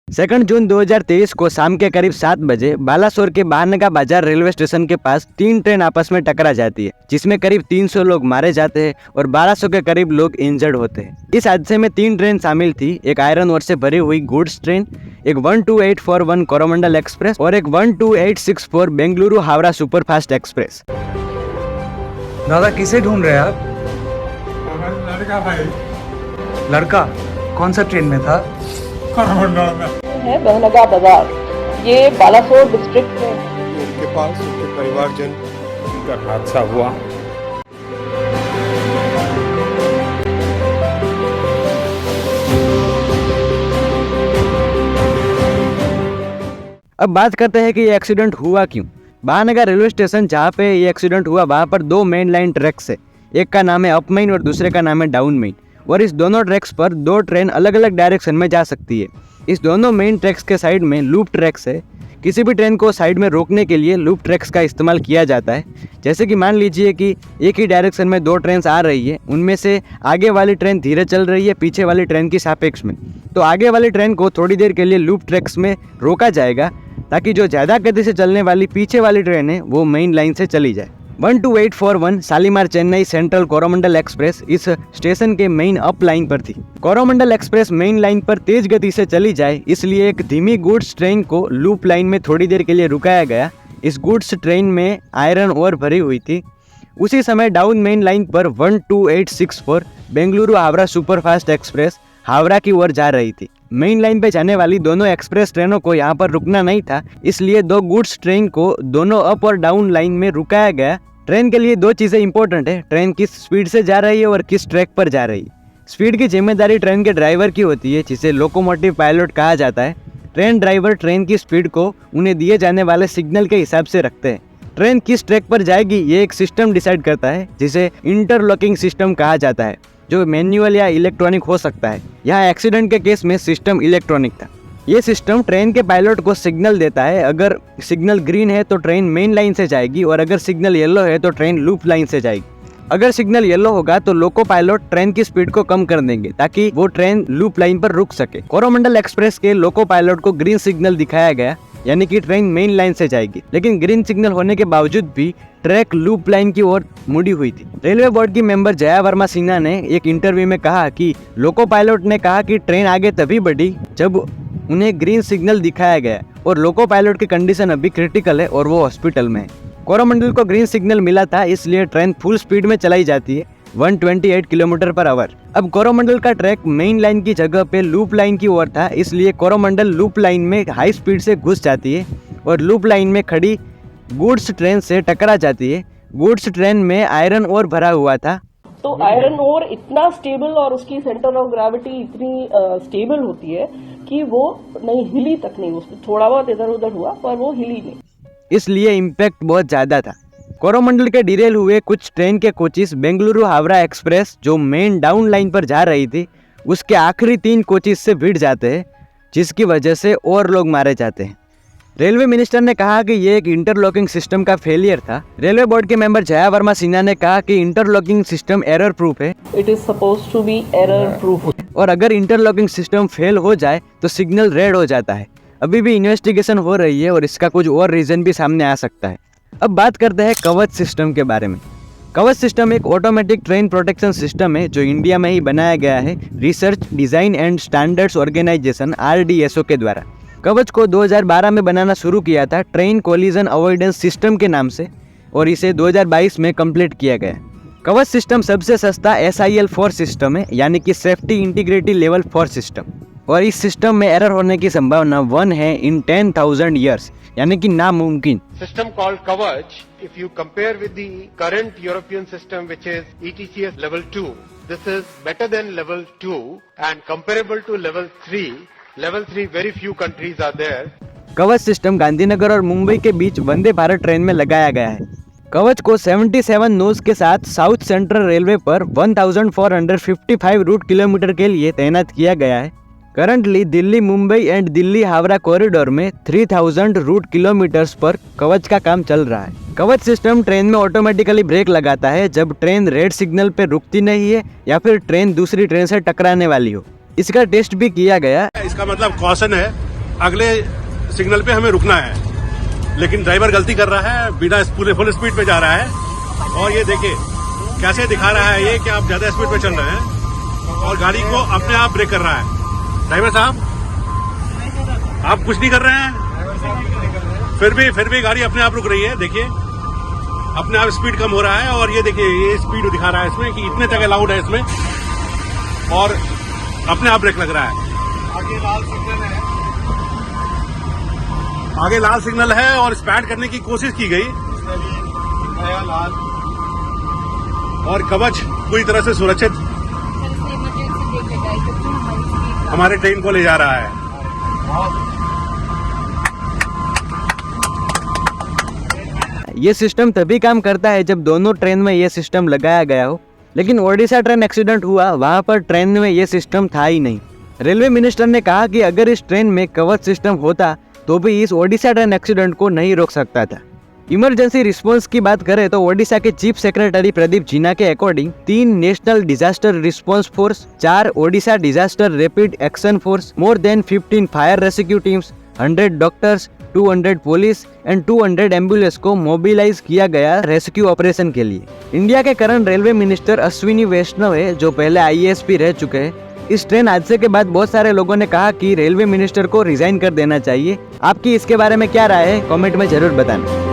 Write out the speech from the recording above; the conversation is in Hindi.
2 जून 2023 को शाम के करीब 7 बजे बालासोर के बानगा बाजार रेलवे स्टेशन के पास 3 ट्रेन आपस में टकरा जाती है, जिसमें करीब 300 लोग मारे जाते हैं और 1200 के करीब लोग इंजर्ड होते हैं। इस हादसे में 3 ट्रेन शामिल थी, एक आयरन ओर से भरी हुई गुड्स ट्रेन, एक 12841 कोरोमंडल एक्सप्रेस और एक 12864 बेंगलुरु हावड़ा सुपरफास्ट एक्सप्रेस। दादा किसे ढूंढ रहे हैं आप? लड़का भाई। लड़का कौन सा ट्रेन में था? कोरोमंडल में है बहनगा बाजार, ये बालासोर डिस्ट्रिक्ट में। उनके पास उनके परिवारजन का हादसा हुआ। अब बात करते हैं कि ये एक्सीडेंट हुआ क्यों। बानगा रेलवे स्टेशन जहाँ पे ये एक्सीडेंट हुआ वहाँ पर 2 मेन लाइन ट्रैक्स है, एक का नाम है अप मेन और दूसरे का नाम है डाउन मेन, और इस दोनों ट्रैक्स पर 2 ट्रेन अलग अलग डायरेक्शन में जा सकती है। इस दोनों मेन ट्रैक्स के साइड में लूप ट्रैक्स है। किसी भी ट्रेन को साइड में रोकने के लिए लूप ट्रैक्स का इस्तेमाल किया जाता है। जैसे कि मान लीजिए कि एक ही डायरेक्शन में 2 ट्रेन आ रही है, उनमें से आगे वाली ट्रेन धीरे चल रही है पीछे वाली ट्रेन की सापेक्ष में, तो आगे वाली ट्रेन को थोड़ी देर के लिए लूप ट्रैक्स में रोका जाएगा ताकि जो ज़्यादा गति से चलने वाली पीछे वाली ट्रेन है वो मेन लाइन से चली जाए। 12841 शालीमार चेन्नई सेंट्रल कोरोमंडल एक्सप्रेस इस स्टेशन के मेन अप लाइन पर थी। कोरोमंडल एक्सप्रेस मेन लाइन पर तेज गति से चली जाए, इसलिए एक धीमी गुड्स ट्रेन को लूप लाइन में थोड़ी देर के लिए रुकाया गया। इस गुड्स ट्रेन में आयरन ओर भरी हुई थी। उसी समय डाउन मेन लाइन पर 12864 बेंगलुरु हावड़ा सुपरफास्ट एक्सप्रेस हावड़ा की ओर जा रही थी। मेन लाइन पे जाने वाली दोनों एक्सप्रेस ट्रेनों को यहाँ पर रुकना नहीं था, इसलिए 2 गुड्स ट्रेन को दोनों अप और डाउन लाइन में रुकाया गया। ट्रेन के लिए 2 चीज़ें इंपॉर्टेंट है, ट्रेन किस स्पीड से जा रही है और किस ट्रैक पर जा रही है। स्पीड की जिम्मेदारी ट्रेन के ड्राइवर की होती है, जिसे लोकोमोटिव पायलट कहा जाता है। ट्रेन ड्राइवर ट्रेन की स्पीड को उन्हें दिए जाने वाले सिग्नल के हिसाब से रखते हैं। ट्रेन किस ट्रैक पर जाएगी ये एक सिस्टम डिसाइड करता है, जिसे इंटरलॉकिंग सिस्टम कहा जाता है, जो मैनुअल या इलेक्ट्रॉनिक हो सकता है। यहाँ एक्सीडेंट के केस में सिस्टम इलेक्ट्रॉनिक था। ये सिस्टम ट्रेन के पायलट को सिग्नल देता है, अगर सिग्नल ग्रीन है तो ट्रेन मेन लाइन से जाएगी और अगर सिग्नल येलो है तो ट्रेन लूप लाइन से जाएगी। अगर सिग्नल येलो होगा तो लोको पायलट ट्रेन की स्पीड को कम कर देंगे ताकि वो ट्रेन लूप लाइन पर रुक सके। कोरोमंडल एक्सप्रेस के लोको पायलट को ग्रीन सिग्नल दिखाया गया, यानी कि ट्रेन मेन लाइन से जाएगी, लेकिन ग्रीन सिग्नल होने के बावजूद भी ट्रैक लूप लाइन की ओर मुड़ी हुई थी। रेलवे बोर्ड की मेंबर जया वर्मा सिन्हा ने एक इंटरव्यू में कहा कि लोको पायलट ने कहा कि ट्रेन आगे तभी बढ़ी जब उन्हें ग्रीन सिग्नल दिखाया गया और लोको पायलट की कंडीशन अभी क्रिटिकल है और वो हॉस्पिटल में है। कोरोमंडल को ग्रीन सिग्नल मिला था, इसलिए ट्रेन फुल स्पीड में चलाई जाती है 128 किलोमीटर पर आवर। अब कोरोमंडल का ट्रैक मेन लाइन की जगह पे लूप लाइन की ओर था, इसलिए कोरोमंडल लूप लाइन में हाई स्पीड से घुस जाती है और लूप लाइन में खड़ी गुड्स ट्रेन से टकरा जाती है। गुड्स ट्रेन में आयरन ओर भरा हुआ था, तो आयरन ओर इतना स्टेबल और उसकी सेंटर ऑफ ग्रेविटी इतनी स्टेबल होती है कि वो नहीं हिली तक नहीं, उसमें थोड़ा बहुत इधर उधर हुआ पर वो हिली नहीं, इसलिए इम्पैक्ट बहुत ज़्यादा था। कोरोमंडल के डिरेल हुए कुछ ट्रेन के कोचेस बेंगलुरु हावड़ा एक्सप्रेस जो मेन डाउन लाइन पर जा रही थी उसके आखिरी 3 कोचेस से भिड़ जाते हैं, जिसकी वजह से और लोग मारे जाते हैं। रेलवे मिनिस्टर ने कहा कि ये एक इंटरलॉकिंग सिस्टम का फेलियर था। रेलवे बोर्ड के मेंबर जया वर्मा सिन्हा ने कहा कि इंटरलॉकिंग सिस्टम एरर प्रूफ है। It is suppose to be error proof, और अगर इंटरलॉकिंग सिस्टम फेल हो जाए तो सिग्नल रेड हो जाता है। अभी भी इन्वेस्टिगेशन हो रही है और इसका कुछ और रीजन भी सामने आ सकता है। अब बात करते हैं कवच सिस्टम के बारे में। कवच सिस्टम एक ऑटोमेटिक ट्रेन प्रोटेक्शन सिस्टम है जो इंडिया में ही बनाया गया है research design and standards organisation RDSO के द्वारा। कवच को 2012 में बनाना शुरू किया था ट्रेन कोलिजन अवॉइडेंस सिस्टम के नाम से और इसे 2022 में कंप्लीट किया गया। कवच सिस्टम सबसे सस्ता SIL4 सिस्टम है, यानी कि सेफ्टी इंटीग्रिटी लेवल 4 सिस्टम, और इस सिस्टम में एरर होने की संभावना 1 है इन 10,000 ईयर्स, यानी कि नामुमकिन। system called Kavach, if you compare with the current European system which is ETCS level 2, this is better than level 2 and comparable to level 3. Level 3 very few countries are there. कवच सिस्टम गांधीनगर और मुंबई के बीच वंदे भारत ट्रेन में लगाया गया है। कवच को 77 नोज के साथ साउथ सेंट्रल रेलवे पर 1455 रूट किलोमीटर के लिए तैनात किया गया है। Currently Delhi Mumbai and Delhi Howrah corridor में 3000 रूट किलोमीटर्स पर कवच का काम चल रहा है। कवच सिस्टम ट्रेन में ऑटोमेटिकली ब्रेक लगाता है जब ट्रेन रेड सिग्नल पे रुकती नहीं है या फिर ट्रेन दूसरी ट्रेन से टकराने वाली हो। इसका टेस्ट भी किया गया। इसका मतलब कॉशन है अगले सिग्नल पे हमें रुकना है, लेकिन ड्राइवर गलती कर रहा है, बिना पूरे फुल स्पीड पे जा रहा है। और ये देखिए कैसे दिखा रहा है ये कि आप ज्यादा स्पीड पे चल रहे हैं और गाड़ी को अपने आप ब्रेक कर रहा है। ड्राइवर साहब आप कुछ नहीं कर रहे हैं, फिर भी गाड़ी अपने आप रुक रही है। देखिए अपने आप स्पीड कम हो रहा है और ये देखिए ये स्पीड दिखा रहा है इसमें कि इतने तक अलाउड है इसमें, और अपने आप ब्रेक लग रहा है। आगे लाल सिग्नल है और स्पैड करने की कोशिश की गई और कवच पूरी तरह से सुरक्षित हमारे ट्रेन को ले जा रहा है। ये सिस्टम तभी काम करता है जब दोनों ट्रेन में ये सिस्टम लगाया गया हो, लेकिन ओडिशा ट्रेन एक्सीडेंट हुआ वहाँ पर ट्रेन में ये सिस्टम था ही नहीं। रेलवे मिनिस्टर ने कहा कि अगर इस ट्रेन में कवच सिस्टम होता तो भी इस ओडिशा ट्रेन एक्सीडेंट को नहीं रोक सकता था। इमरजेंसी रिस्पांस की बात करें तो ओडिशा के चीफ सेक्रेटरी प्रदीप जीना के according 3 national disaster response force, 4 Odisha disaster rapid action force, more than 15 fire rescue teams, 100 doctors, 200 police and 200 ambulance को मोबिलाइज किया गया रेस्क्यू ऑपरेशन के लिए। इंडिया के करंट रेलवे मिनिस्टर अश्विनी वैष्णव है, जो पहले IASP रह चुके हैं। इस ट्रेन हादसे के बाद बहुत सारे लोगों ने कहा कि रेलवे मिनिस्टर को रिजाइन कर देना चाहिए। आपकी इसके बारे में क्या राय है, कमेंट में जरूर बताना।